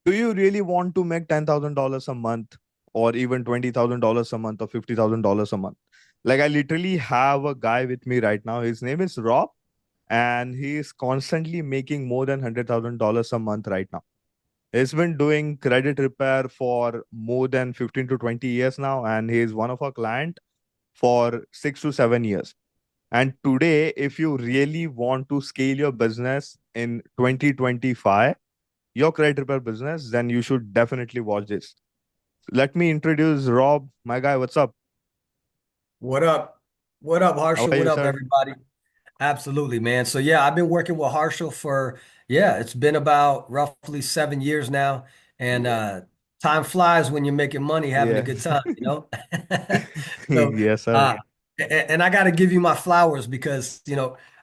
Do you really want to make $10,000 a month, or even $20,000 a month, or $50,000 a month? Like, I literally have a guy with me right now. His name is Rob, and he is constantly making more than $100,000 a month right now. He's been doing credit repair for more than 15 to 20 years now, and he is one of our client for 6 to 7 years. And today, if you really want to scale your business in 2025, your credit repair business, then you should definitely watch this. Let me introduce Rob, my guy. What's up? What up? What up, How Harshal? are What you, up, sir? everybody? Absolutely, man. So yeah, I've been working with Harshal for it's been about roughly 7 years now. And Yeah. time flies when you're making money, having a Yeah. good time, you know? So Yes, sir. uh and I gotta give you my flowers because,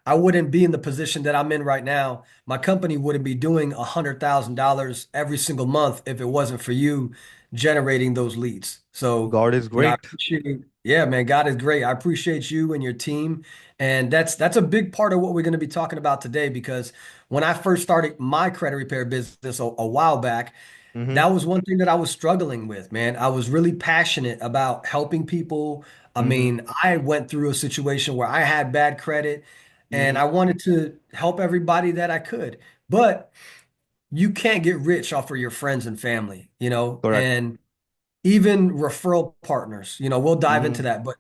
I wouldn't be in the position that I'm in right now. My company wouldn't be doing $100,000 every single month if it wasn't for you generating those leads. So, God is I great. appreciate, yeah, man, God is great. I appreciate you and your team. And that's a big part of what we're going to be talking about today because when I first started my credit repair business a while back, Mm-hmm. that was one thing that I was struggling with, man. I was really passionate about helping people. I Mm-hmm. mean, I went through a situation where I had bad credit and Mm-hmm. I wanted to help everybody that I could. But you can't get rich off of your friends and family, Correct. and even referral partners. We'll dive Mm-hmm. into that, but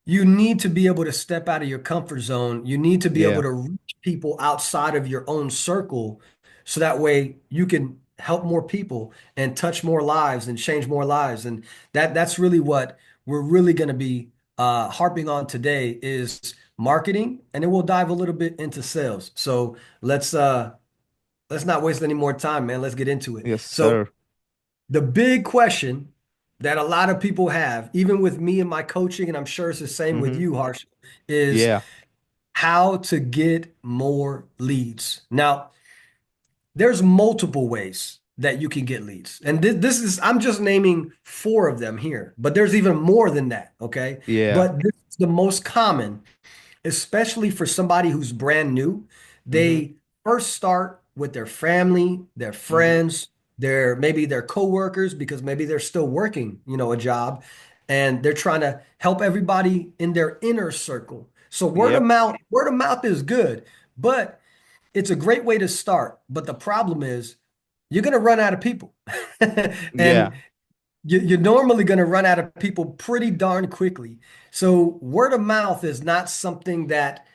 you need to be able to step out of your comfort zone. You need to be able Yeah. to reach people outside of your own circle so that way you can help more people and touch more lives and change more lives. And that's really what we're really going to be harping on today is marketing, and then we'll dive a little bit into sales. So let's not waste any more time, man. Let's get into it. Yes, So sir. the big question that a lot of people have, even with me and my coaching, and I'm sure it's the same with Mm-hmm. you, Harsh, is Yeah. how to get more leads. Now, there's multiple ways that you can get leads. And this is, I'm just naming four of them here, but there's even more than that. Okay. Yeah. But this is the most common, especially for somebody who's brand new. Mm-hmm. They first start with their family, their Mm-hmm. friends, maybe their coworkers because maybe they're still working, a job, and they're trying to help everybody in their inner circle. So Yep. word of mouth is good, but it's a great way to start. But the problem is you're going to run out of people. And Yeah. you're normally going to run out of people pretty darn quickly. So word of mouth is not something that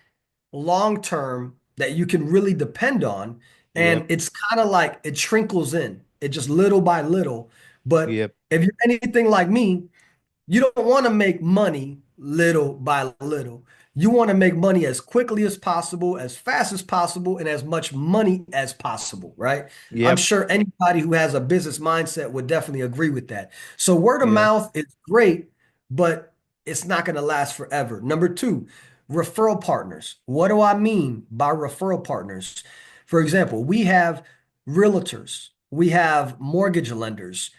long term that you can really depend on. And Yep. it's kind of like it trickles in, it just little by little. But Yep. if you're anything like me, you don't want to make money little by little. You want to make money as quickly as possible, as fast as possible, and as much money as possible, right? I'm Yep. sure anybody who has a business mindset would definitely agree with that. So word of Yeah. mouth is great, but it's not going to last forever. Number two, referral partners. What do I mean by referral partners? For example, we have realtors, we have mortgage lenders,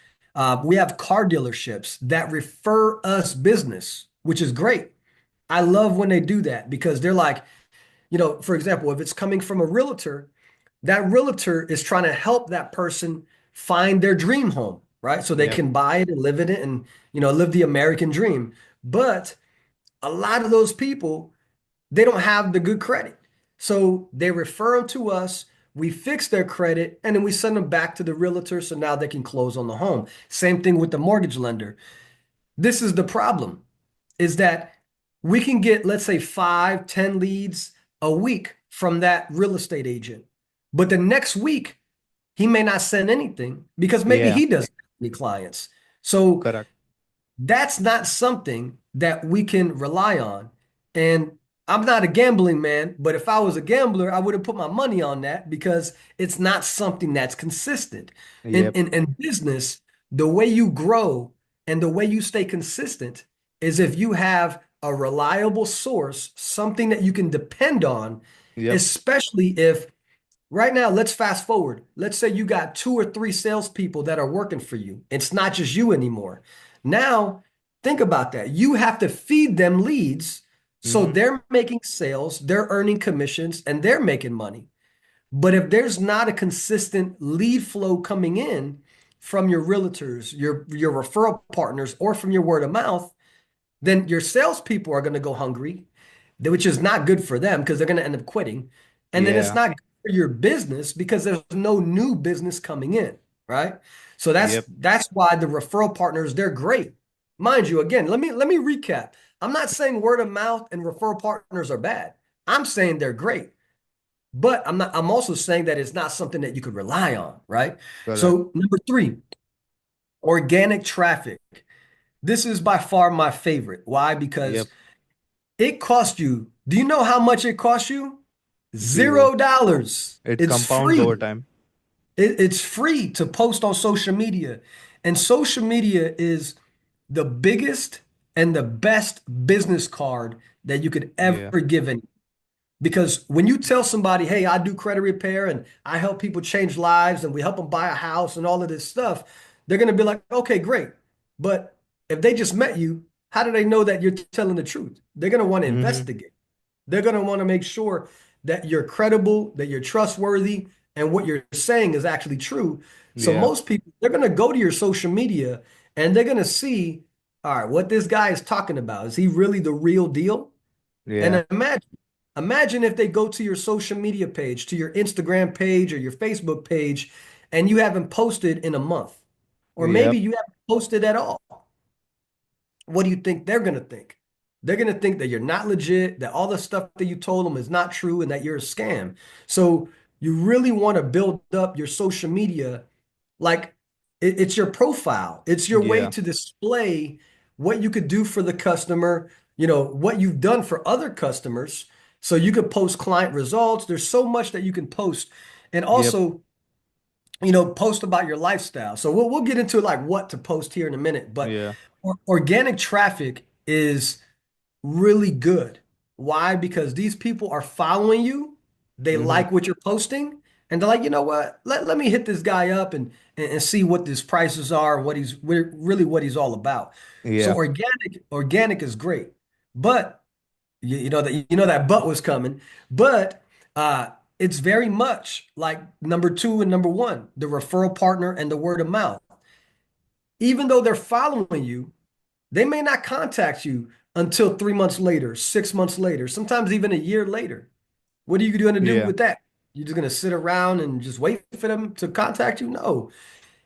we have car dealerships that refer us business, which is great. I love when they do that because they're like, for example, if it's coming from a realtor, that realtor is trying to help that person find their dream home, right? So they Yep. can buy it and live in it and, live the American dream. But a lot of those people, they don't have the good credit. So they refer them to us. We fix their credit and then we send them back to the realtor so now they can close on the home. Same thing with the mortgage lender. This is the problem is that we can get, let's say, 5, 10 leads a week from that real estate agent. But the next week, he may not send anything because maybe Yeah. he doesn't have any clients. So Correct. that's not something that we can rely on. And I'm not a gambling man, but if I was a gambler, I wouldn't put my money on that because it's not something that's consistent. In, Yep. in, in business, the way you grow and the way you stay consistent is if you have a reliable source, something that you can depend on, Yep. especially if right now, let's fast forward. Let's say you got 2 or 3 salespeople that are working for you. It's not just you anymore. Now, think about that. You have to feed them leads. So Mm-hmm. they're making sales, they're earning commissions, and they're making money. But if there's not a consistent lead flow coming in from your realtors, your referral partners, or from your word of mouth, then your salespeople are going to go hungry, which is not good for them because they're going to end up quitting. And then it's Yeah. not good for your business because there's no new business coming in, right? So that's Yep. that's why the referral partners, they're great. Mind you, again, let me recap. I'm not saying word of mouth and referral partners are bad. I'm saying they're great. But I'm also saying that it's not something that you could rely on, right? Correct. So number three, organic traffic. This is by far my favorite. Why? Because Yep. it costs you. Do you know how much it costs you? Zero. $0. It It's compounds over free. time. It's free to post on social media. And social media is the biggest and the best business card that you could ever Yeah. give anyone. Because when you tell somebody, hey, I do credit repair and I help people change lives and we help them buy a house and all of this stuff, they're going to be like, okay, great. But if they just met you, how do they know that you're telling the truth? They're going to want to Mm-hmm. investigate. They're going to want to make sure that you're credible, that you're trustworthy, and what you're saying is actually true. So Yeah. most people, they're going to go to your social media and they're going to see, all right, what this guy is talking about. Is he really the real deal? Yeah. And imagine if they go to your social media page, to your Instagram page or your Facebook page, and you haven't posted in a month, or maybe Yep. you haven't posted at all. What do you think they're going to think? They're going to think that you're not legit, that all the stuff that you told them is not true, and that you're a scam. So you really want to build up your social media like it's your profile. It's your way Yeah. to display what you could do for the customer, what you've done for other customers. So you could post client results. There's so much that you can post. And Yep. also, post about your lifestyle. So we'll get into like what to post here in a minute, but Yeah. organic traffic is really good. Why? Because these people are following you. They Mm-hmm. like what you're posting. And they're like, you know what? Let me hit this guy up and see what his prices are and really what he's all about. So Yeah. organic is great. But you know that but was coming. But it's very much like number two and number one, the referral partner and the word of mouth. Even though they're following you, they may not contact you until 3 months later, 6 months later, sometimes even a year later. What are you going to do Yeah. with that? You're just going to sit around and just wait for them to contact you? No,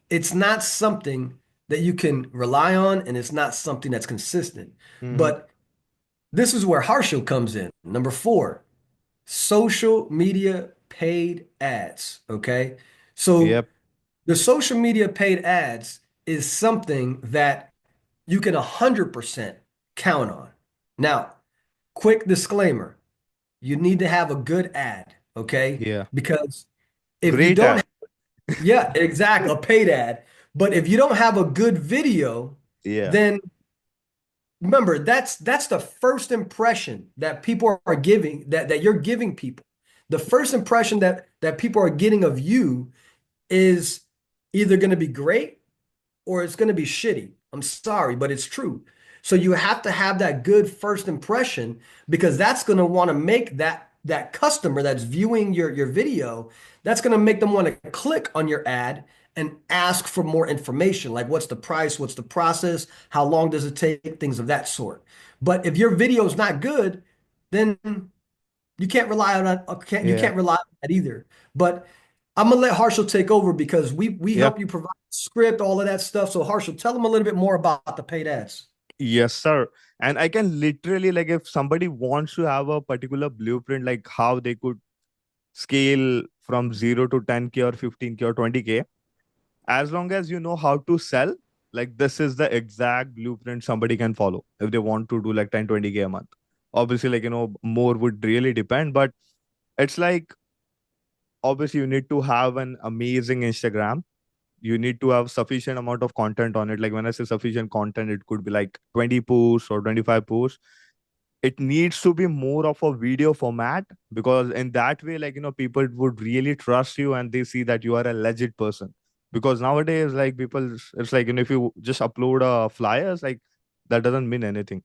it's not something that you can rely on, and it's not something that's consistent. Mm-hmm. But this is where Harshal comes in. Number four, social media paid ads. Okay. So Yep. the social media paid ads is something that you can 100% count on. Now, quick disclaimer, you need to have a good ad, okay? Yeah. Because if you Great don't, ad. yeah, exactly, a paid ad. But if you don't have a good video, Yeah. then remember that's the first impression that people are giving that you're giving people. The first impression that people are getting of you is either going to be great or it's going to be shitty. I'm sorry, but it's true. So you have to have that good first impression because that's going to want to make that customer that's viewing your video, that's going to make them want to click on your ad and ask for more information, like what's the price, what's the process, how long does it take, things of that sort. But if your video is not good, then you can't rely on that. You Yeah. can't rely on that either. But I'm gonna let Harshal take over because we Yep. help you provide script, all of that stuff. So Harshal, tell them a little bit more about the paid ads. Yes, sir. And I can literally, like, if somebody wants to have a particular blueprint, like how they could scale from 0 to 10K or 15K or 20K, as long as you know how to sell, like, this is the exact blueprint somebody can follow if they want to do like 10, 20K a month. Obviously, like, more would really depend, but it's like, obviously, you need to have an amazing Instagram. You need to have sufficient amount of content on it. Like, when I say sufficient content, it could be like 20 posts or 25 posts. It needs to be more of a video format, because in that way, like, people would really trust you and they see that you are a legit person. Because nowadays, like, people, it's like, if you just upload flyers, like, that doesn't mean anything.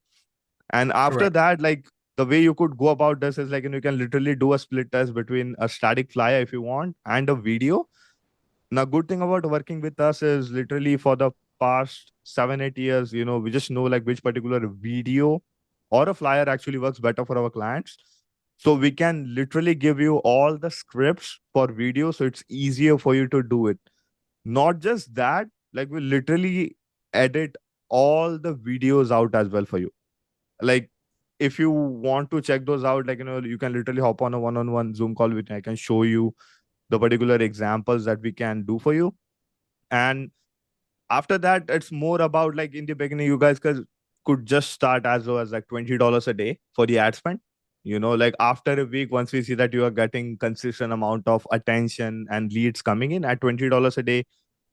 And after Correct. that, like, the way you could go about this is like, you can literally do a split test between a static flyer if you want and a video. Now, good thing about working with us is literally for the past 7, 8 years, we just know like which particular video or a flyer actually works better for our clients. So we can literally give you all the scripts for video, so it's easier for you to do it. Not just that, like we literally edit all the videos out as well for you. Like if you want to check those out, like you can literally hop on a one-on-one Zoom call with me. I can show you the particular examples that we can do for you. And after that, it's more about like in the beginning, you guys could just start as low as like $20 a day for the ad spend. Like after a week, once we see that you are getting consistent amount of attention and leads coming in at $20 a day,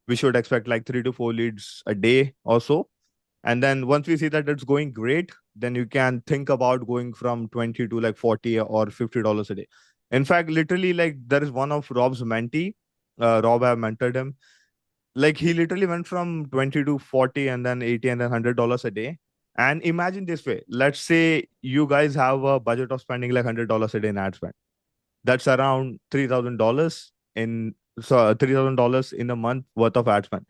we should expect like 3 to 4 leads a day or so. And then once we see that it's going great, then you can think about going from 20 to like 40 or $50 a day. In fact, literally, like there is one of Rob's mentee. Rob, I have mentored him. Like he literally went from 20 to 40 and then 80 and then $100 a day. And imagine this way. Let's say you guys have a budget of spending like $100 a day in ad spend. That's around $3,000 $3,000 in a month worth of ad spend.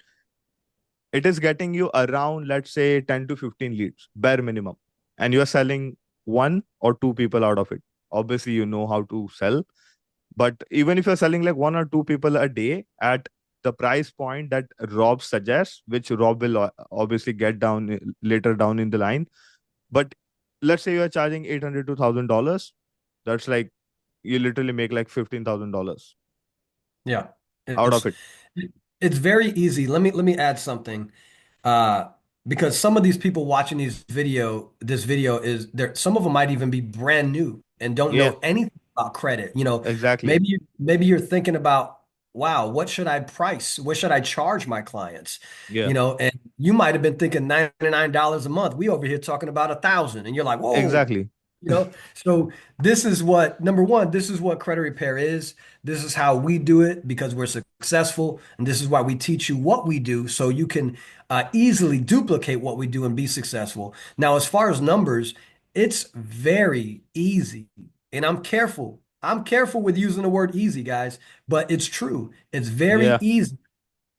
It is getting you around, let's say, 10 to 15 leads, bare minimum. And you're selling one or two people out of it. Obviously, you know how to sell. But even if you're selling like one or two people a day at the price point that Rob suggests, which Rob will obviously get down later down in the line. But let's say you're charging 800 to $1,000. That's like you literally make like $15,000 Yeah. out of It's it. it's very easy. Let me add something. Uh, because some of these people watching this video is there, some of them might even be brand new and don't Yeah, know anything about credit. exactly. Maybe you're thinking about, wow, what should I price? What should I charge my clients? Yeah, And you might have been thinking $99 a month. We over here talking about 1,000, and you're like, whoa. exactly. So this is what, number one, this is what credit repair is. This is how we do it because we're successful. And this is why we teach you what we do so you can easily duplicate what we do and be successful. Now, as far as numbers, it's very easy. And I'm careful. I'm careful with using the word easy, guys, but it's true. It's very Yeah, easy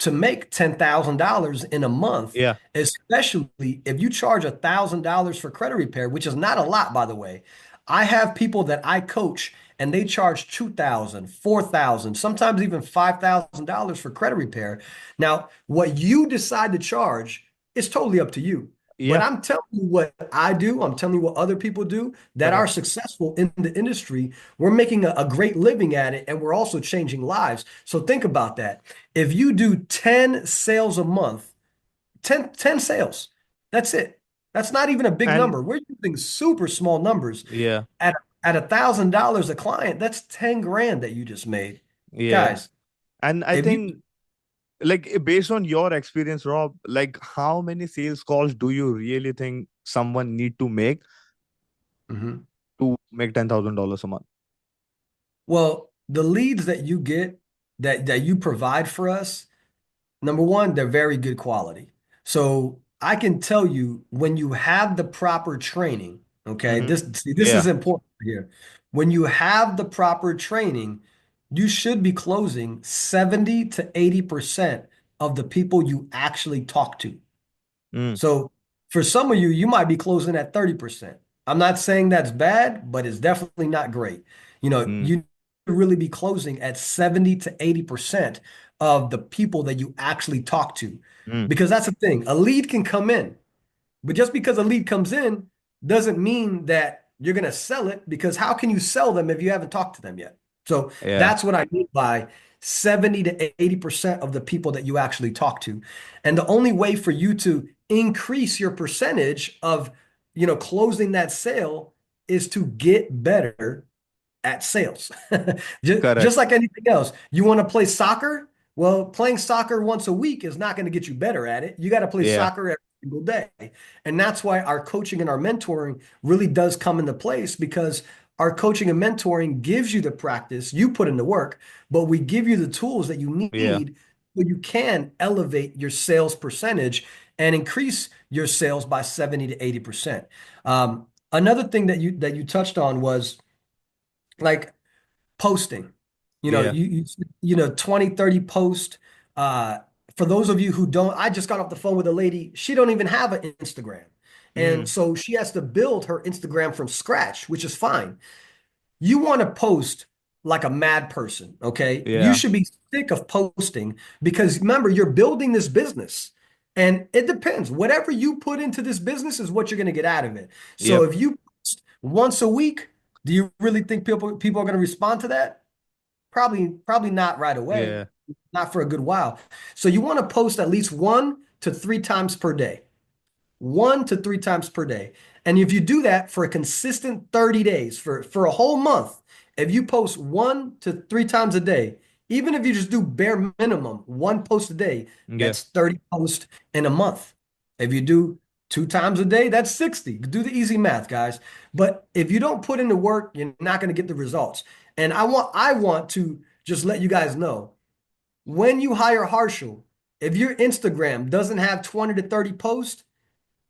to make $10,000 in a month, yeah, especially if you charge $1,000 for credit repair, which is not a lot, by the way. I have people that I coach and they charge 2,000, 4,000, sometimes even $5,000 for credit repair. Now, what you decide to charge is totally up to you. But yeah. I'm telling you what I do. I'm telling you what other people do that are Correct. successful in the industry. We're making a great living at it, and we're also changing lives. So think about that. If you do 10 sales a month, 10 sales, that's it. That's not even a big And number. We're using super small numbers. yeah, At $1,000 a client, that's 10 grand that you just made. yeah. Guys, And I if you think like based on your experience, Rob, like how many sales calls do you really think someone need to make Mhm. to make $10,000 a month? Well, the leads that you get that you provide for us, number one, they're very good quality. So I can tell you when you have the proper training, okay, Mm-hmm. this is Yeah. important here. When you have the proper training, you should be closing 70 to 80% of the people you actually talk to. Mm, So for some of you, you might be closing at 30%. I'm not saying that's bad, but it's definitely not great. mm, You really be closing at 70 to 80% of the people that you actually talk to. mm. Because that's the thing. A lead can come in, but just because a lead comes in doesn't mean that you're going to sell it because how can you sell them if you haven't talked to them yet? So Yeah. that's what I mean by 70 to 80% of the people that you actually talk to. And the only way for you to increase your percentage of, closing that sale is to get better at sales. Just Correct. like anything else. You want to play soccer? Well, playing soccer once a week is not going to get you better at it. You got to play Yeah. soccer every single day. And that's why our coaching and our mentoring really does come into place because our coaching and mentoring gives you the practice, you put in the work, but we give you the tools that you Yeah. need so you can elevate your sales percentage and increase your sales by 70 to 80%. Another thing that you touched on was like posting. You know, Yeah. you 20, 30 post. Uh, for those of you who don't, I just got off the phone with a lady. She don't even have an Instagram. And Mm. so she has to build her Instagram from scratch, which is fine. You want to post like a mad person, okay? You Yeah. should be sick of posting because remember, you're building this business. And it depends. Whatever you put into this business is what you're going to get out of it. So Yep. if you post once a week, do you really think people are going to respond to that? Probably not right away, Yeah. not for a good while. So you want to post at least 1 to 3 times per day. 1 to 3 times per day. And if you do that for a consistent 30 days, for a whole month, if you post 1 to 3 times a day, even if you just do bare minimum, one post a day, Yeah. that's 30 posts in a month. If you do 2 times a day, that's 60. Do the easy math, guys. But if you don't put in the work, you're not going to get the results. And I want to just let you guys know when you hire Harshal, if your Instagram doesn't have 20 to 30 posts,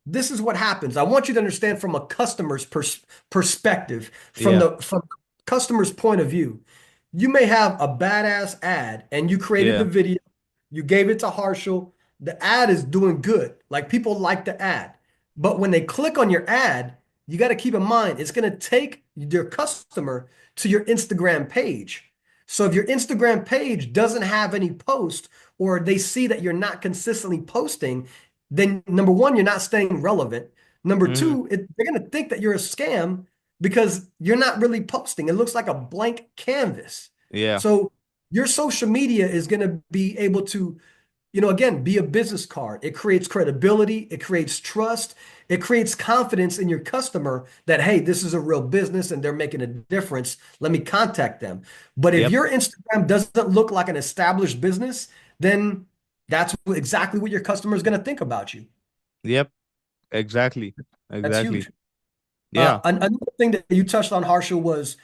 this is what happens. I want you to understand from a customer's perspective, from Yeah. the customer's point of view. You may have a badass ad and you created the Yeah. video, you gave it to Harshal. The ad is doing good. Like people like the ad. But when they click on your ad, you got to keep in mind it's going to take your customer to your Instagram page. So if your Instagram page doesn't have any post or they see that you're not consistently posting, then number one, you're not staying relevant. Number Mm. two, they're going to think that you're a scam because you're not really posting. It looks like a blank canvas. Yeah. So your social media is going to be able to, again, be a business card. It creates credibility, it creates trust, it creates confidence in your customer that, hey, this is a real business and they're making a difference. Let me contact them. But if Yep. your Instagram doesn't look like an established business, then that's exactly what your customer is going to think about you. Yep. Exactly. That's Exactly. huge. Yeah. Another thing that you touched on, Harsha, was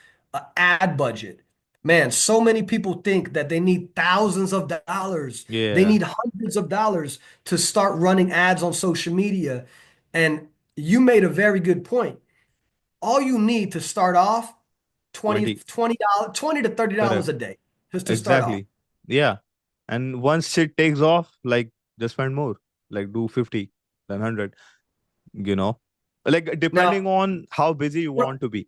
ad budget. Man, so many people think that they need thousands of dollars. They Yeah. need hundreds of dollars to start running ads on social media. And you made a very good point. All you need to start off, 20, 20. $20, $20 to $30 Correct. a day, just to start off. Exactly. Yeah. And once shit takes off, like just spend more. Like do 50, then 100, you know? Like Now, depending on how busy you want to be.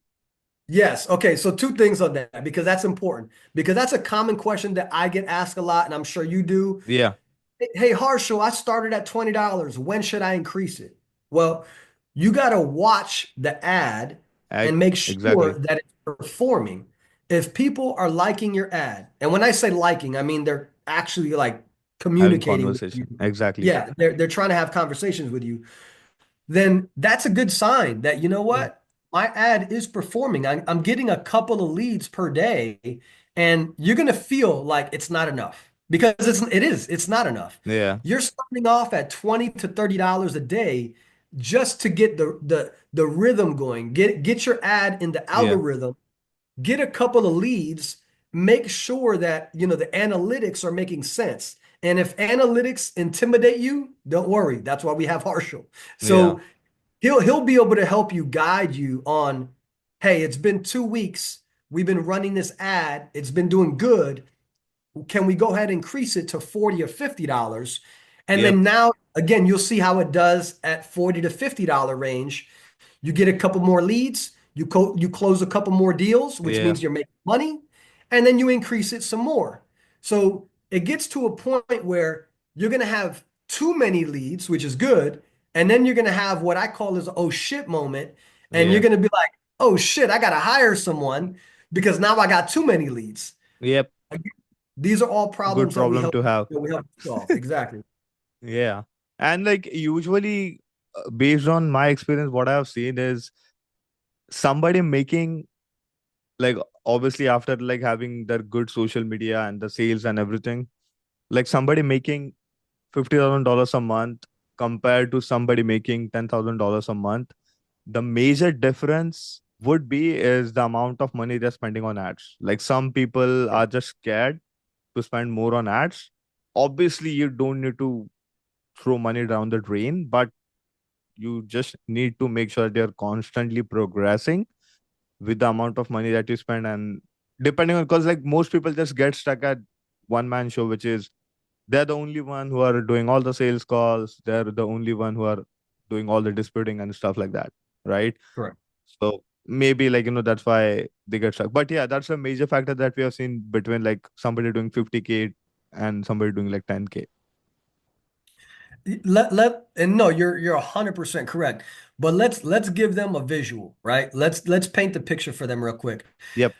yes. Okay. So two things on that because that's important because that's a common question that I get asked a lot, and I'm sure you do. Yeah. Hey, Harshal, I started at $20. When should I increase it? Well, you got to watch the ad and make Exactly. sure that it's performing. If people are liking your ad, and when I say liking, I mean they're actually like Having communicating with you. conversation. Exactly. Yeah, they're trying to have conversations with you, then that's a good sign that, you know Mm. what? My ad is performing. I'm getting a couple of leads per day, and you're going to feel like it's not enough because it's not enough. Yeah. You're starting off at 20 to $30 a day just to get the rhythm going. Get your ad in the Yeah. algorithm, get a couple of leads, make sure that, the analytics are making sense. And if analytics intimidate you, don't worry. That's why we have Harshal. Yeah. So he'll be able to help you guide you on, hey, it's been 2 weeks. We've been running this ad. It's been doing good. Can we go ahead and increase it to 40 or $50? And Yep. then now, again, you'll see how it does at 40 to $50 range. You get a couple more leads, you close a couple more deals, which Yeah. means you're making money, and then you increase it some more. So it gets to a point where you're going to have too many leads, which is good, and then you're going to have what I call as a oh shit moment, and you're Yeah. going to be like, oh shit, I got to hire someone because now I got too many leads. Yep. These are all Good problems that we problem help to have. that we help solve. Exactly. Yeah. And like usually based on my experience, what I've seen is somebody making like obviously after like having their good social media and the sales and everything, like somebody making $50,000 a month compared to somebody making $10,000 a month, the major difference would be is the amount of money they're spending on ads. Like some people Yeah. are just scared to spend more on ads. Obviously, you don't need to throw money down the drain, but You just need to make sure that you're constantly progressing with the amount of money that you spend. And depending on, because like most people just get stuck at one man show, which is they're the only one who are doing all the sales calls, they're the only one who are doing all the disputing and stuff like that, right? Correct. So maybe like, that's why they get stuck. But yeah, that's a major factor that we have seen between like somebody doing 50K and somebody doing like 10K. And no, you're 100% correct. But let's give them a visual, right? Let's paint the picture for them real quick. Yep.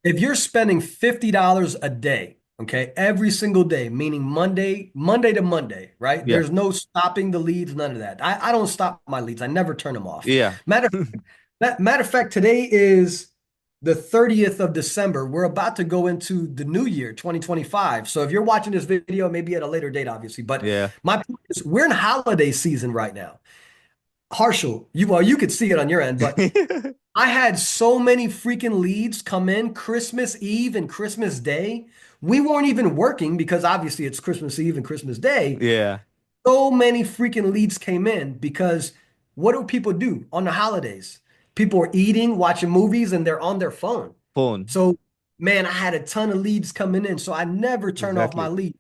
If you're spending $50 a day, okay, every single day, meaning Monday to Monday, right? Yeah. There's no stopping the leads, none of that. I don't stop my leads. I never turn them off. Yeah. Matter of fact, today is the 30th of December. We're about to go into the new year, 2025. So if you're watching this video, maybe at a later date, obviously. But Yeah. my point is, we're in holiday season right now. Harshal, you could see it on your end, but I had so many freaking leads come in Christmas Eve and Christmas Day. We weren't even working because obviously it's Christmas Eve and Christmas Day. Yeah. So many freaking leads came in because what do people do on the holidays? People are eating, watching movies, and they're on their phone. Phone. So, man, I had a ton of leads coming in. So I never turn off my Exactly. lead.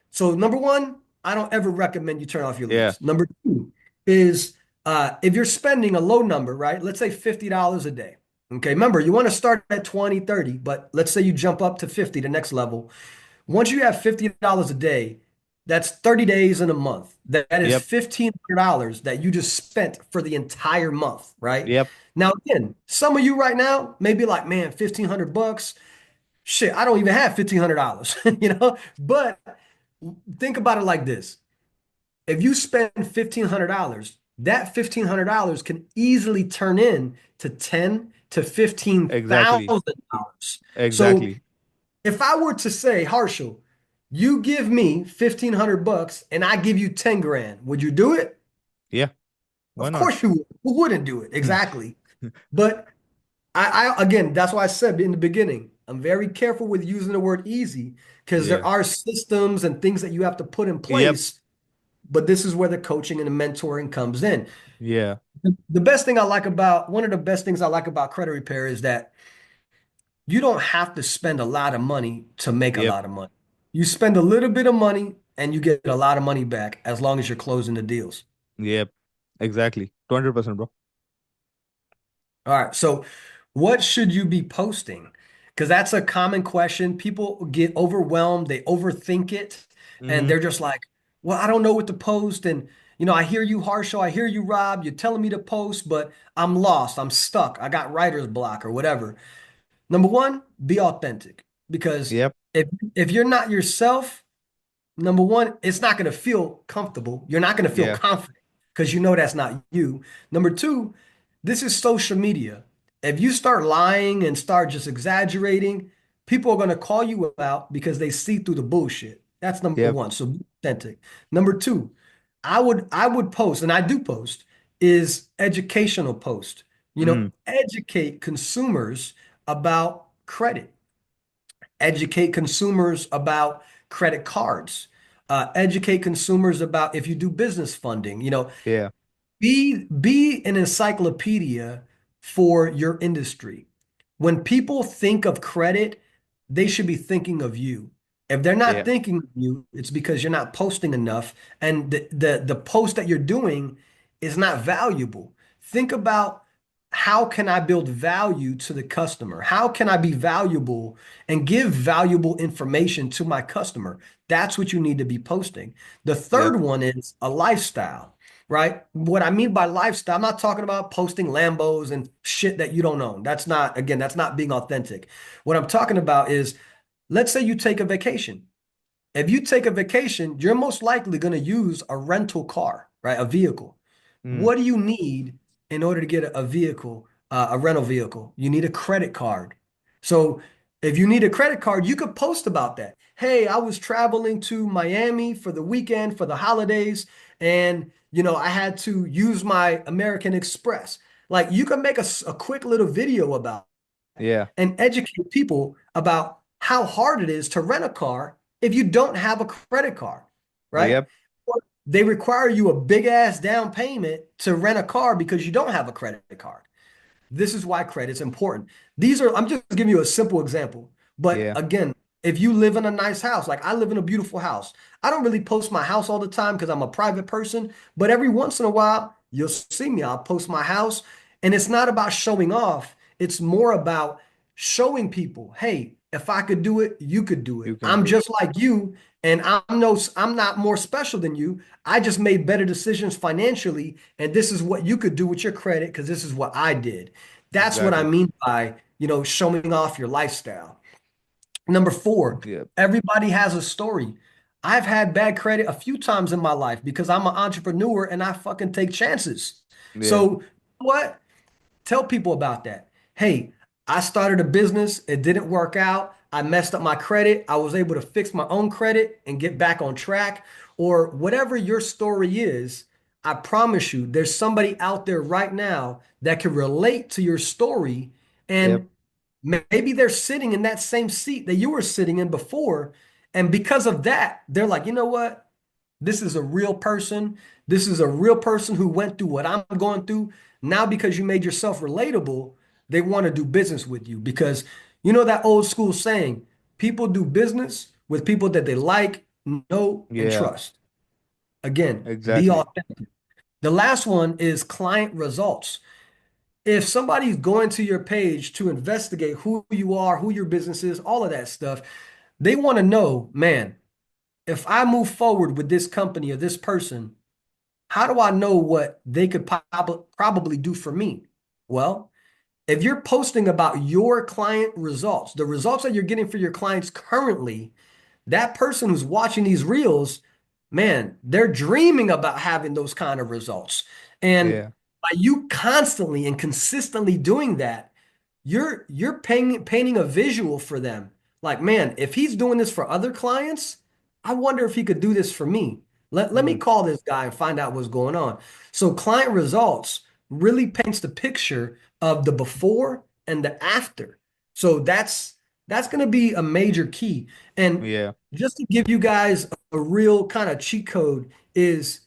So, number one, I don't ever recommend you turn off your Yeah. leads. Number two is if you're spending a low number, right? Let's say $50 a day. Okay. Remember, you want to start at 20, 30, but let's say you jump up to 50, the next level. Once you have $50 a day, that's 30 days in a month. That is Yep. $1,500 that you just spent for the entire month, right? Yep. Now, again, some of you right now may be like, man, $1,500. Shit, I don't even have $1,500, But think about it like this. If you spend $1,500, that $1,500 can easily turn in to ten to Exactly. $15,000. So Exactly. if I were to say, Harshal, you give me $1,500 and I give you 10 grand, would you do it? Yeah. Why Of not? course you would. Who wouldn't do it? Exactly. But again, that's why I said in the beginning, I'm very careful with using the word easy because there Yeah. are systems and things that you have to put in Yep. place. But this is where the coaching and the mentoring comes in. Yeah. One of the best things I like about credit repair is that you don't have to spend a lot of money to make a Yep. lot of money. You spend a little bit of money and you get a lot of money back as long as you're closing the deals. Yep. Exactly. 200%, bro. All right. So, what should you be posting? Because that's a common question. People get overwhelmed, they overthink it, and Mm-hmm. they're just like, well, I don't know what to post. And, I hear you, Harshal, I hear you, Rob, you're telling me to post, but I'm lost, I'm stuck, I got writer's block or whatever. Number one, be authentic because Yep. if you're not yourself, number one, it's not going to feel comfortable. You're not going to feel Yeah. confident because you know that's not you. Number two, this is social media. If you start lying and start just exaggerating, people are going to call you out because they see through the bullshit. That's number Yep. one. So be authentic. Number two, I would post, and I do post, is educational post. Mm-hmm. Educate consumers about credit, educate consumers about credit cards, educate consumers about if you do business funding, Yeah. be an encyclopedia for your industry. When people think of credit, they should be thinking of you. If they're not Yeah. thinking of you, it's because you're not posting enough, and the post that you're doing is not valuable. Think about how can I build value to the customer? How can I be valuable and give valuable information to my customer? That's what you need to be posting. The Yep. third one is a lifestyle, right? What I mean by lifestyle, I'm not talking about posting Lambos and shit that you don't own. That's not being authentic. What I'm talking about is, let's say you take a vacation. If you take a vacation, you're most likely going to use a rental car, right? A vehicle. Mm. What do you need in order to get a vehicle, a rental vehicle? You need a credit card. So if you need a credit card, you could post about that. Hey, I was traveling to Miami for the weekend for the holidays, and I had to use my American Express. Like you can make a quick little video about Yeah. and educate people about how hard it is to rent a car if you don't have a credit card, right? Yep. they require you a big ass down payment to rent a car because you don't have a credit card. This is why credit's important. I'm just giving you a simple example. But Yeah. again, if you live in a nice house, like I live in a beautiful house, I don't really post my house all the time because I'm a private person. But every once in a while, you'll see me. I'll post my house. And it's not about showing off, it's more about showing people, hey, if I could do it, you could do You it. can I'm do it. just like you. And I'm not more special than you. I just made better decisions financially, and this is what you could do with your credit because this is what I did. That's what I Exactly. mean by, showing off your lifestyle. Number four, Yeah. everybody has a story. I've had bad credit a few times in my life because I'm an entrepreneur and I fucking take chances. Yeah. So, what? Tell people about that. Hey, I started a business, it didn't work out. I messed up my credit. I was able to fix my own credit and get back on track. Or whatever your story is, I promise you, there's somebody out there right now that can relate to your story. Yep. And maybe they're sitting in that same seat that you were sitting in before. And because of that, they're like, you know what? This is a real person. This is a real person who went through what I'm going through. Now, because you made yourself relatable, they want to do business with you because you know that old school saying, people do business with people that they like, know, and Yeah. trust. Again, be Exactly. authentic. The last one is client results. If somebody's going to your page to investigate who you are, who your business is, all of that stuff, they want to know, man, if I move forward with this company or this person, how do I know what they could probably do for me? Well, if you're posting about your client results, the results that you're getting for your clients currently, that person who's watching these reels, man, they're dreaming about having those kind of results. And Yeah. by you constantly and consistently doing that, you're painting a visual for them. Like, man, if he's doing this for other clients, I wonder if he could do this for me. Let me Mm. call this guy and find out what's going on. So client results really paints the picture of the before and the after. So that's going to be a major key. And Yeah. just to give you guys a real kind of cheat code is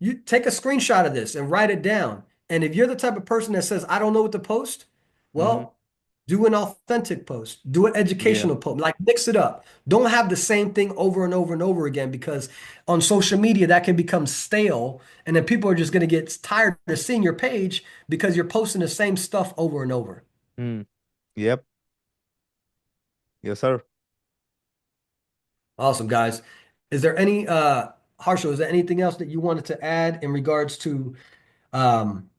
you take a screenshot of this and write it down. And if you're the type of person that says, I don't know what to post, Mm-hmm. well, do an authentic post, do an Yeah. educational post, like mix it up. Don't have the same thing over and over and over again because on social media that can become stale. And then people are just going to get tired of seeing your page because you're posting the same stuff over and over. Mm. Yep. Yes, sir. Awesome, guys. Is there any, Harshal, is there anything else that you wanted to add in regards to um,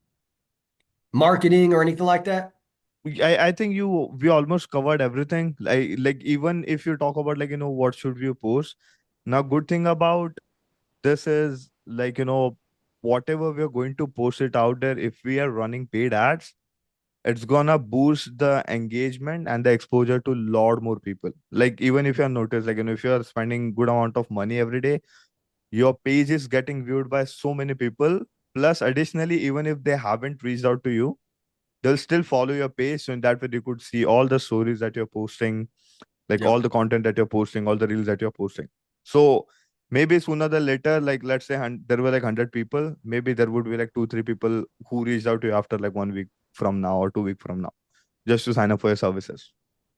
marketing or anything like that? I think we almost covered everything. Like even if you talk about like what should we post. Now, good thing about this is like whatever we're going to post it out there. If we are running paid ads, it's gonna boost the engagement and the exposure to lot more people. Like even if you notice, like if you are spending good amount of money every day, your page is getting viewed by so many people. Plus, additionally, even if they haven't reached out to you, they'll still follow your page. So in that way, you could see all the stories that you're posting, like all Yep. the content that you're posting, all the reels that you're posting. So maybe sooner than later, like let's say there were like 100 people, maybe there would be like 2 3 people who reached out to you after like 1 week from now or 2 week from now, just to sign up for your services.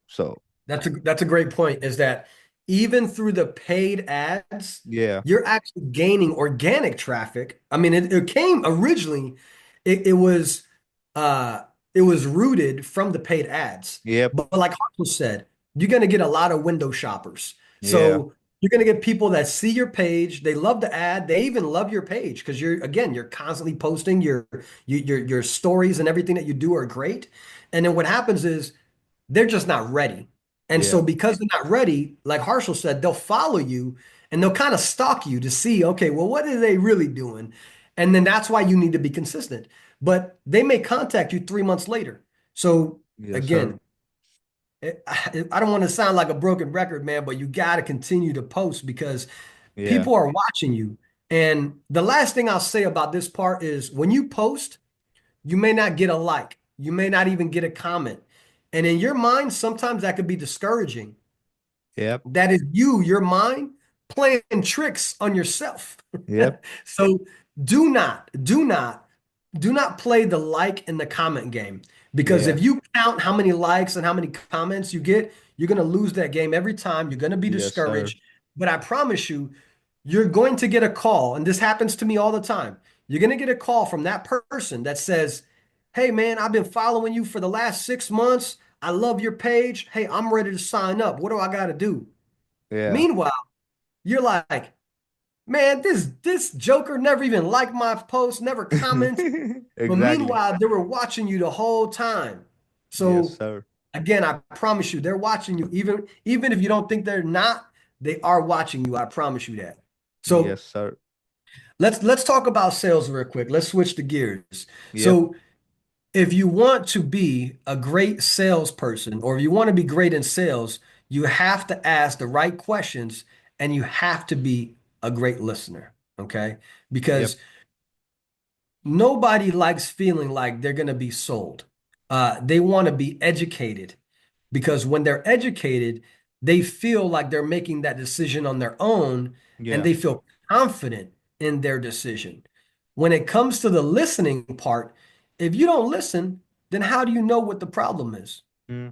So That's a great point, is that even through the paid ads, yeah. you're actually gaining organic traffic. I mean, it came originally, it uh it was rooted from the paid ads. Yep. But like Harpo said, you're gonna get a lot of window shoppers. Yeah. So you're gonna get people that see your page, they love the ad, they even love your page because you're constantly posting your stories and everything that you do are great. And then what happens is they're just not ready. And so Yeah. because they're not ready, like Harshal said, they'll follow you and they'll kind of stalk you to see, okay, well, what are they really doing? And then that's why you need to be consistent. But they may contact you 3 months later. So Yes, sir. again, I don't want to sound like a broken record, man, but you got to continue to post because Yeah. people are watching you. And the last thing I'll say about this part is when you post, you may not get a like. You may not even get a comment. And in your mind, sometimes that could be discouraging. Yep. That is you, your mind, playing tricks on yourself. Yep. So do not, do not, do not play the like and the comment game. Because Yeah. if you count how many likes and how many comments you get, you're going to lose that game every time. You're going to be Yes, sir. discouraged. But I promise you, you're going to get a call, and this happens to me all the time. You're going to get a call from that person that says, "Hey, man, I've been following you for the last 6 months. I love your page. Hey, I'm ready to sign up. What do I got to do?" Yeah. Meanwhile, you're like, "Man, this joker never even liked my post, never commented." But Exactly. meanwhile, they were watching you the whole time. Yes, So sir. again, I promise you, they're watching you. Even if you don't think they're not, they are watching you. I promise you that. Yes, So sir. let's talk about sales real quick. Let's switch the gears. Yep. So if you want to be a great salesperson, or if you want to be great in sales, you have to ask the right questions and you have to be a great listener. Okay. Yep. Because nobody likes feeling like they're going to be sold. They want to be educated because when they're educated, they feel like they're making that decision on their own and Yeah. they feel confident in their decision. When it comes to the listening part, if you don't listen, then how do you know what the problem is? Mm,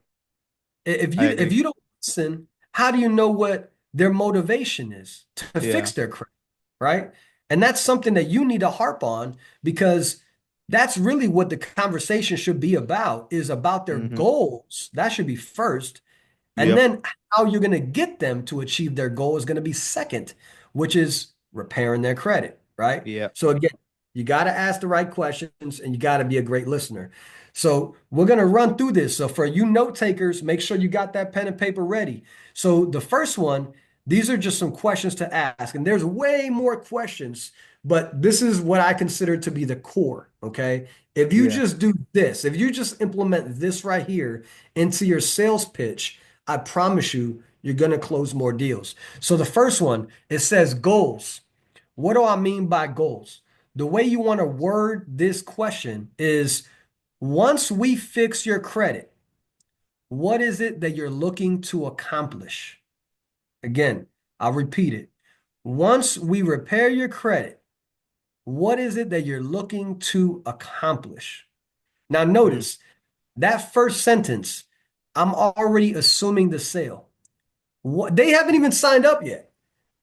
If I if agree. you don't listen, how do you know what their motivation is to Yeah. fix their credit, right? And that's something that you need to harp on because that's really what the conversation should be about, is about their Mm-hmm. goals. That should be first. And Yep. then how you're going to get them to achieve their goal is going to be second, which is repairing their credit, right? Yeah. So again, you got to ask the right questions and you got to be a great listener. So we're going to run through this. So for you note takers, make sure you got that pen and paper ready. So the first one, these are just some questions to ask. And there's way more questions, but this is what I consider to be the core. Okay. If you Yeah. just do this, if you just implement this right here into your sales pitch, I promise you, you're going to close more deals. So the first one, it says goals. What do I mean by goals? The way you want to word this question is, once we fix your credit, what is it that you're looking to accomplish? Again, I'll repeat it. Once we repair your credit, what is it that you're looking to accomplish? Now, Mm, notice that first sentence, I'm already assuming the sale. What, they haven't even signed up yet,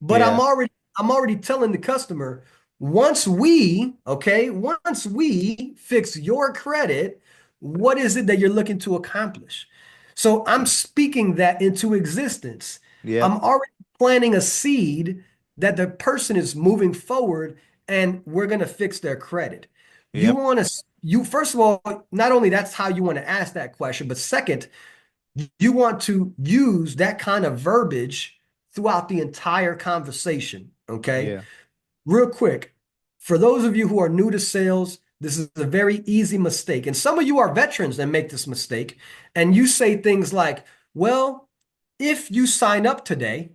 but yeah. I'm already telling the customer, once we, okay, once we fix your credit, what is it that you're looking to accomplish? So I'm speaking that into existence. I'm Yep. already planting a seed that the person is moving forward and we're going to fix their credit. You Yep. want to, you first of all, not only that's how you want to ask that question, but second, you want to use that kind of verbiage throughout the entire conversation. Okay. Yeah. Real quick, for those of you who are new to sales, this is a very easy mistake. And some of you are veterans that make this mistake. And you say things like, well, if you sign up today,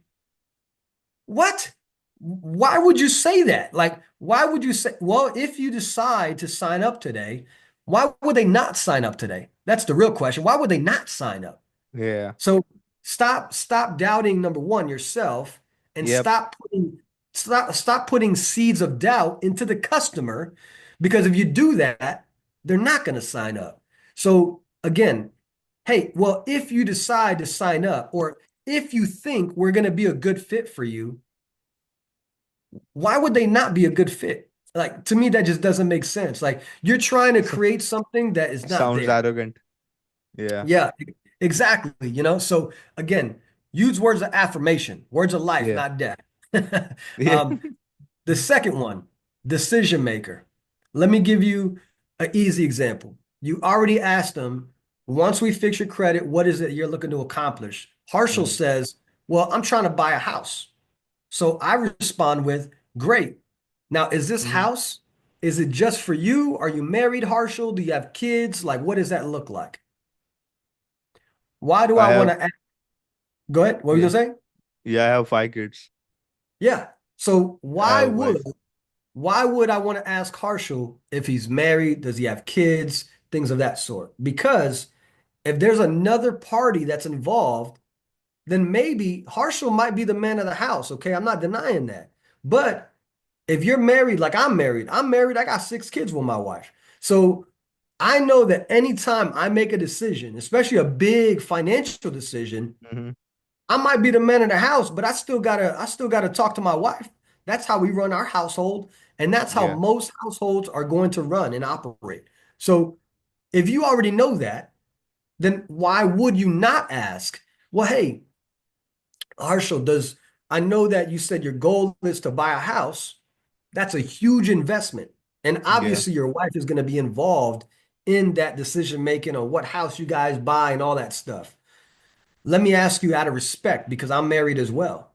what? Why would you say that? Like, why would you say, well, if you decide to sign up today, why would they not sign up today? That's the real question. Why would they not sign up? Yeah. So stop doubting number one yourself and Yep. stop putting seeds of doubt into the customer because if you do that, they're not going to sign up. So again, hey, well, if you decide to sign up or if you think we're going to be a good fit for you, why would they not be a good fit? Like to me, that just doesn't make sense. Like you're trying to So, create something that is not sounds there. arrogant. Yeah. Yeah, exactly. So again, use words of affirmation, words of life, Yeah. not death. Yeah. Um, the second one, decision maker. Let me give you an easy example. You already asked them, once we fix your credit, what is it you're looking to accomplish? Harshal Mm, says, well, I'm trying to buy a house. So I respond with, great. Now, is this mhm. house, is it just for you? Are you married, Harshal? Do you have kids? Like, what does that look like? Why do I I want have, to go ahead? What were you yeah. gonna say? Yeah, I have 5 kids. Yeah. So I have a wife. why would I want to ask Harshal if he's married? Does he have kids? Things of that sort. Because if there's another party that's involved, then maybe Harshal might be the man of the house. Okay, I'm not denying that. But if you're married, like I'm married, I got 6 kids with my wife. So I know that anytime I make a decision, especially a big financial decision, Hmm. I might be the man of the house, but I still gotta talk to my wife. That's how we run our household, and that's how Yeah. most households are going to run and operate. So if you already know that, then why would you not ask? Well, hey, Harshal, I know that you said your goal is to buy a house. That's a huge investment. And Yeah. obviously your wife is going to be involved in that decision making on what house you guys buy and all that stuff. Let me ask you out of respect, because I'm married as well.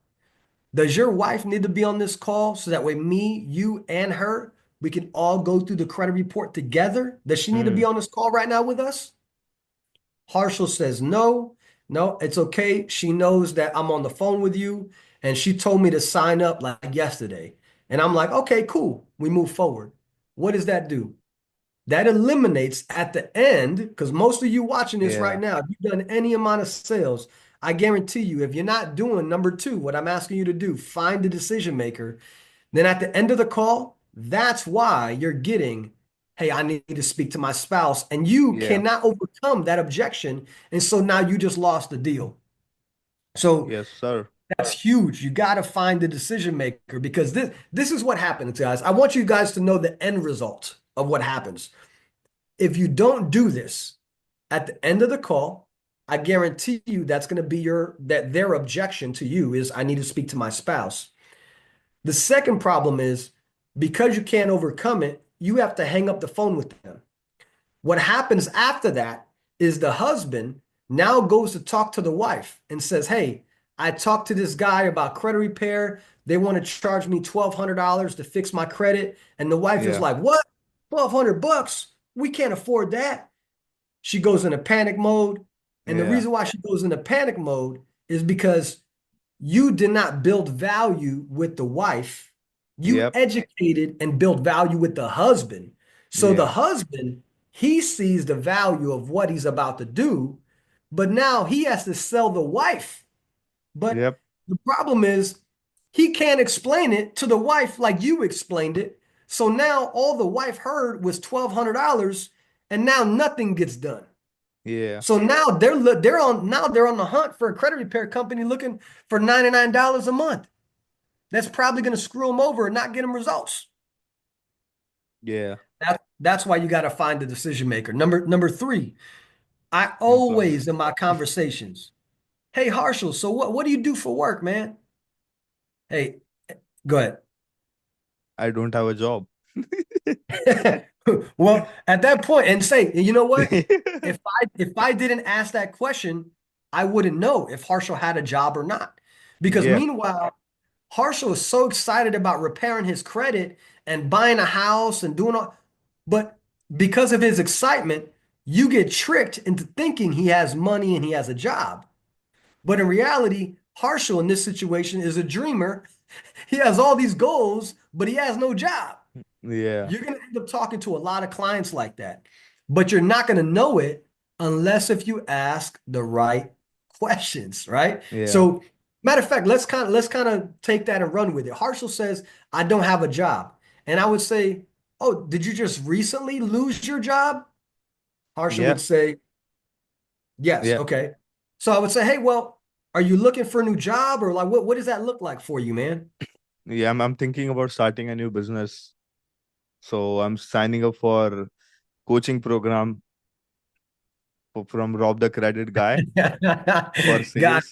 Does your wife need to be on this call so that way me, you, and her, we can all go through the credit report together? Does she need to be Mm. on this call right now with us? Harshal says no, no, it's okay. She knows that I'm on the phone with you, and she told me to sign up like yesterday. And I'm like, okay, cool. We move forward. What does that do? That eliminates at the end, because most of you watching this right Yeah. now, if you've done any amount of sales, I guarantee you, if you're not doing number two, what I'm asking you to do, find the decision maker, then at the end of the call, that's why you're getting, hey, I need to speak to my spouse. And you Yeah. cannot overcome that objection. And so now you just lost the deal. So Yes, sir. that's huge. You got to find the decision maker, because this is what happens, guys. I want you guys to know the end result of what happens. If you don't do this at the end of the call, I guarantee you that's going to be their objection to you is I need to speak to my spouse. The second problem is because you can't overcome it, you have to hang up the phone with them. What happens after that is the husband now goes to talk to the wife and says, hey, I talked to this guy about credit repair. They want to charge me $1,200 to fix my credit. And the wife is Yeah. like, what? 1,200 bucks? We can't afford that. She goes into panic mode. And the Yeah. reason why she goes into panic mode is because you did not build value with the wife. You Yep. educated and built value with the husband. So the Yeah. husband, he sees the value of what he's about to do, but now he has to sell the wife. But Yep. the problem is he can't explain it to the wife like you explained it. So now all the wife heard was $1,200, and now nothing gets done. Yeah. So now they're on the hunt for a credit repair company looking for $99 a month. That's probably going to screw them over and not get them results. Yeah. That's why you got to find the decision maker. Number three, I Employee. always in my conversations, hey Harshal, so what do you do for work, man? Hey, go ahead. I don't have a job. Well, at that point, and say, you know what? If I didn't ask that question, I wouldn't know if Harshal had a job or not. Because Yeah. meanwhile, Harshal is so excited about repairing his credit and buying a house and doing all, but because of his excitement, you get tricked into thinking he has money and he has a job. But in reality, Harshal in this situation is a dreamer. He has all these goals, but he has no job. Yeah. You're going to end up talking to a lot of clients like that, but you're not going to know it unless if you ask the right questions, right? Yeah. So, matter of fact, let's kind of take that and run with it. Harshal says, "I don't have a job," and I would say, "Oh, did you just recently lose your job?" Harshal Yeah. would say, "Yes." Yeah. Okay, so I would say, "Hey, well, are you looking for a new job, or like what does that look like for you, man?" Yeah. I'm thinking about starting a new business. So I'm signing up for coaching program from Rob the Credit Guy for Got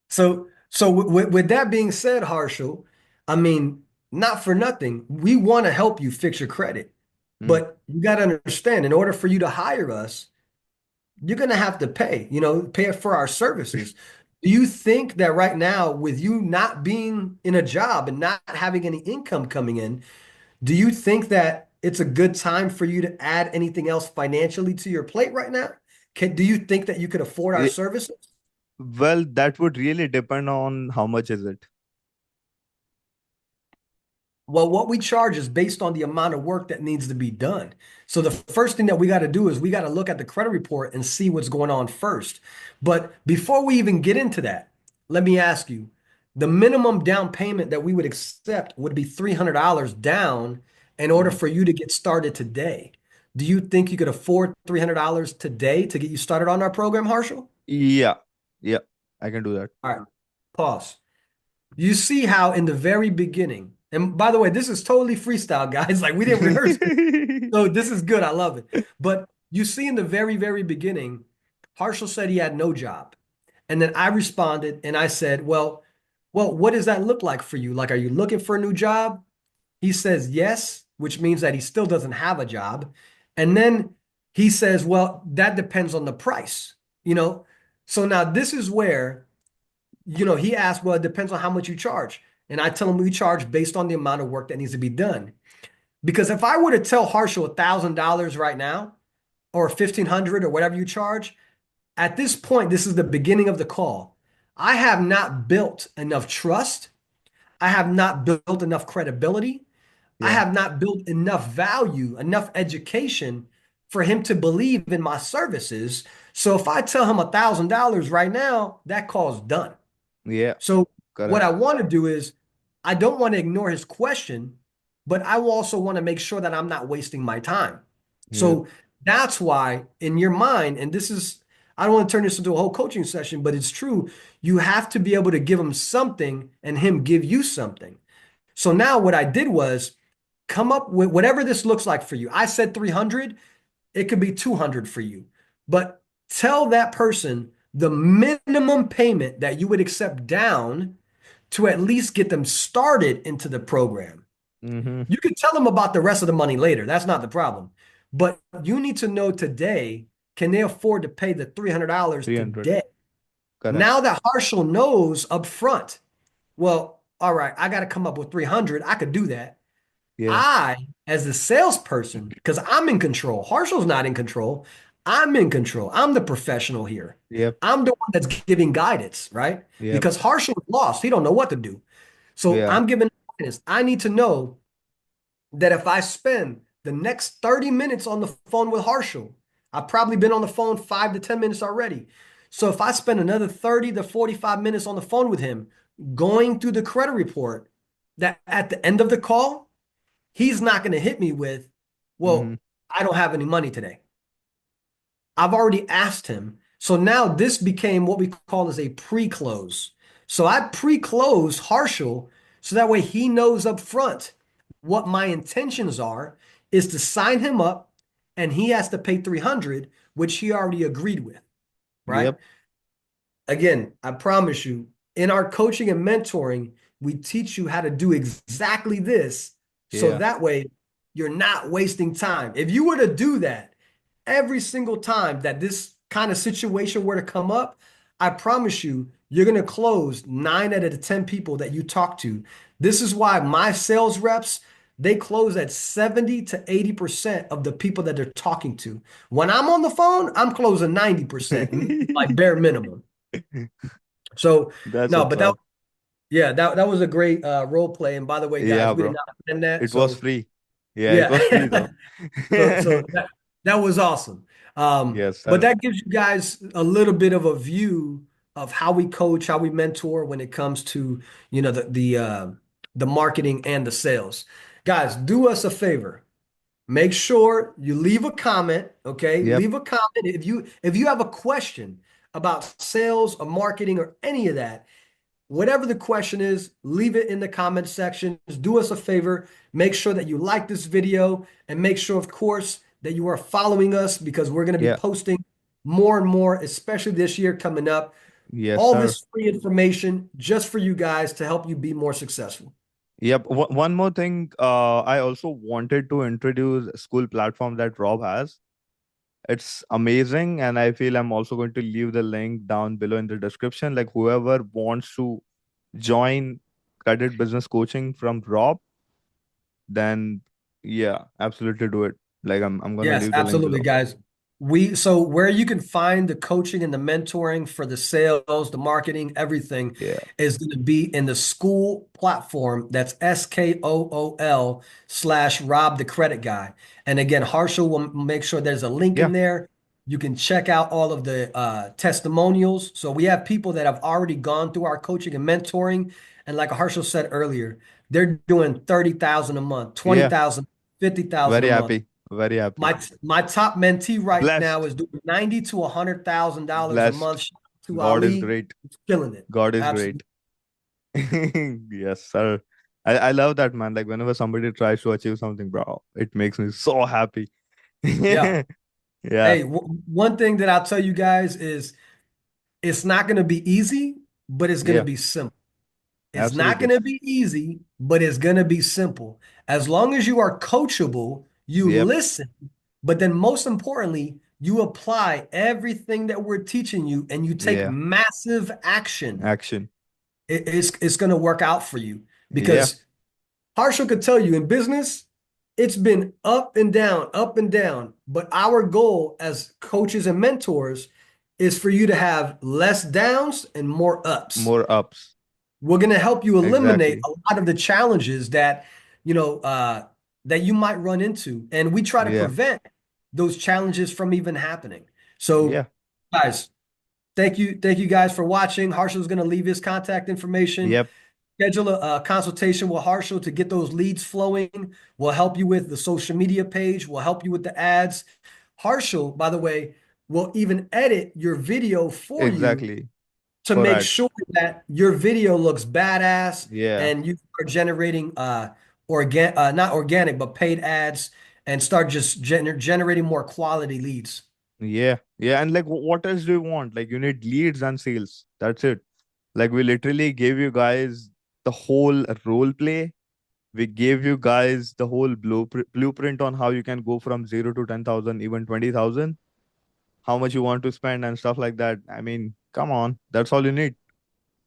sales. So with that being said, Harshal, I mean, not for nothing, we want to help you fix your credit, Mm. but you got to understand, in order for you to hire us, you're going to have to pay for our services. Do you think that right now, with you not being in a job and not having any income coming in, do you think that it's a good time for you to add anything else financially to your plate right now? Do you think that you could afford our Eh, services? well, that would really depend on how much is it. Well, what we charge is based on the amount of work that needs to be done. So the first thing that we got to do is we got to look at the credit report and see what's going on first. But before we even get into that, let me ask you, the minimum down payment that we would accept would be $300 down in order Mhm. for you to get started today. Do you think you could afford $300 today to get you started on our program, Harshal? Yeah, yeah, I can do that. All right, pause. You see how in the very beginning, and by the way, this is totally freestyle, guys. Like we didn't rehearse it. So this is good. I love it. But you see in the very, very beginning, Harshal said he had no job. And then I responded and I said, well, what does that look like for you? Like, are you looking for a new job? He says yes, which means that he still doesn't have a job. And then he says, well, that depends on the price, you know? So now this is where, he asked, well, it depends on how much you charge. And I tell him we charge based on the amount of work that needs to be done. Because if I were to tell Harshal $1,000 right now, or 1,500 or whatever you charge, at this point, this is the beginning of the call. I have not built enough trust. I have not built enough credibility. I Yeah, have not built enough value, enough education for him to believe in my services. So if I tell him $1,000 right now, that call's done. yeah, So what correct. I want to do is I don't want to ignore his question, but I also want to make sure that I'm not wasting my time. Yeah, So that's why in your mind, and this is, I don't want to turn this into a whole coaching session, but it's true. You have to be able to give him something and him give you something. So now what I did was come up with whatever this looks like for you. I said 300, it could be 200 for you. But tell that person the minimum payment that you would accept down to at least get them started into the program. mm-hmm. You can tell them about the rest of the money later. That's not the problem. But you need to know today, can they afford to pay the $300 300, today? correct. Now that Harshal knows up front, well, all right, I got to come up with 300. I could do that. Yeah, I, as the salesperson, because I'm in control, Harshal's not in control. I'm in control. I'm the professional here. yep, I'm the one that's giving guidance, right? yep, Because Harshal is lost. He don't know what to do. So yeah. I'm giving guidance. I need to know that if I spend the next 30 minutes on the phone with Harshal, I've probably been on the phone 5 to 10 minutes already. So if I spend another 30 to 45 minutes on the phone with him, going through the credit report, that at the end of the call, he's not going to hit me with, Mm-hmm. well, I don't have any money today. I've already asked him. So now this became what we call as a pre-close. So I pre-close Harshal so that way he knows up front what my intentions are is to sign him up and he has to pay 300, which he already agreed with, right? Yep, Again, I promise you, in our coaching and mentoring, we teach you how to do exactly this. So yeah. that way you're not wasting time. If you were to do that every single time that this kind of situation were to come up, I promise you, you're going to close 9 out of the 10 people that you talk to. This is why my sales reps, they close at 70 to 80% of the people that they're talking to. When I'm on the phone, I'm closing 90%, like bare minimum. So That's no, what's but that up. yeah, that was a great role play. And by the way, guys, Yeah, we did bro. not plan that. It was So free. Yeah, it yeah. was free though. So that was awesome. Yes, But and that gives you guys a little bit of a view of how we coach, how we mentor when it comes to, the marketing and the sales. Guys, do us a favor. Make sure you leave a comment, okay? yep, Leave a comment if you have a question about sales or marketing or any of that. Whatever the question is, leave it in the comment section. Just do us a favor. Make sure that you like this video and make sure, of course, that you are following us because we're going to be yeah, posting more and more, especially this year coming up. yes, All sir. this free information just for you guys to help you be more successful. Yep. One more thing, I also wanted to introduce a school platform that Rob has. It's amazing, and I feel I'm also going to leave the link down below in the description. Like whoever wants to join credit business coaching from Rob, then yeah, absolutely do it. Like I'm gonna Yes, leave the link absolutely, below. guys. So where you can find the coaching and the mentoring for the sales, the marketing, everything Yeah, is going to be in the school platform. That's SKOOL / Rob the Credit Guy. And again, Harshal will make sure there's a link yeah, in there. You can check out all of the testimonials. So we have people that have already gone through our coaching and mentoring. And like Harshal said earlier, they're doing 30,000 a month, Yeah, 20,000, 50,000 a very month. happy. Very happy. My top mentee right now Blessed. is doing 90 to $100,000 a Blessed. month. Shout out to God is Ali, great. he's killing it. God is Absolutely. great. Yes, sir. I love that, man. Like whenever somebody tries to achieve something, bro, it makes me so happy. Yeah. Yeah, Hey, one thing that I'll tell you guys is it's not going to be easy, but it's going to yeah, be simple. It's not going absolutely. to be easy, but it's going to be simple. As long as you are coachable, you Yep. listen, but then most importantly, you apply everything that we're teaching you and you take Yeah. massive action. Action. It's going to work out for you Yeah. because Harshal could tell you in business, it's been up and down. But our goal as coaches and mentors is for you to have less downs and more ups. More ups. We're going to help you eliminate Exactly. a lot of the challenges that, you know, that you might run into. And we try to Yeah. prevent those challenges from even happening. So, Yeah. guys, thank you. Thank you guys for watching. Harshal's going to leave his contact information. Yep. Schedule a consultation with Harshal to get those leads flowing. We'll help you with the social media page. We'll help you with the ads. Harshal, by the way, will even edit your video for you Exactly. to For make ads. sure that your video looks badass Yeah. and you are generating not organic but paid ads and start just generating more quality leads. Yeah. Yeah. And like, what else do you want? Like, you need leads and sales. That's it. Like, we literally gave you guys the whole role play. We gave you guys the whole blueprint on how you can go from 0 to 10,000, even 20,000, how much you want to spend and stuff like that. I mean, come on. That's all you need.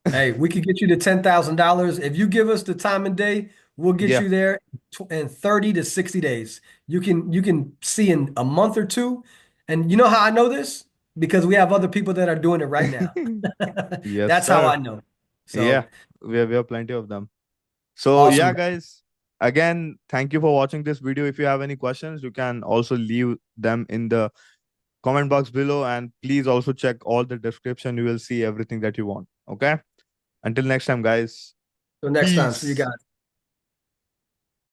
Hey, we could get you to $10,000 if you give us the time and day. We'll get Yeah. you there in 30 to 60 days. You can see in a month or two. And you know how I know this? Because we have other people that are doing it right now. Yes, That's how sir. I know. Yeah. So We have plenty of them. So awesome, yeah, guys. guys, again, thank you for watching this video. If you have any questions, you can also leave them in the comment box below, and please also check all the description. You will see everything that you want. Okay. Until next time, guys. Till next time. See you Peace. guys.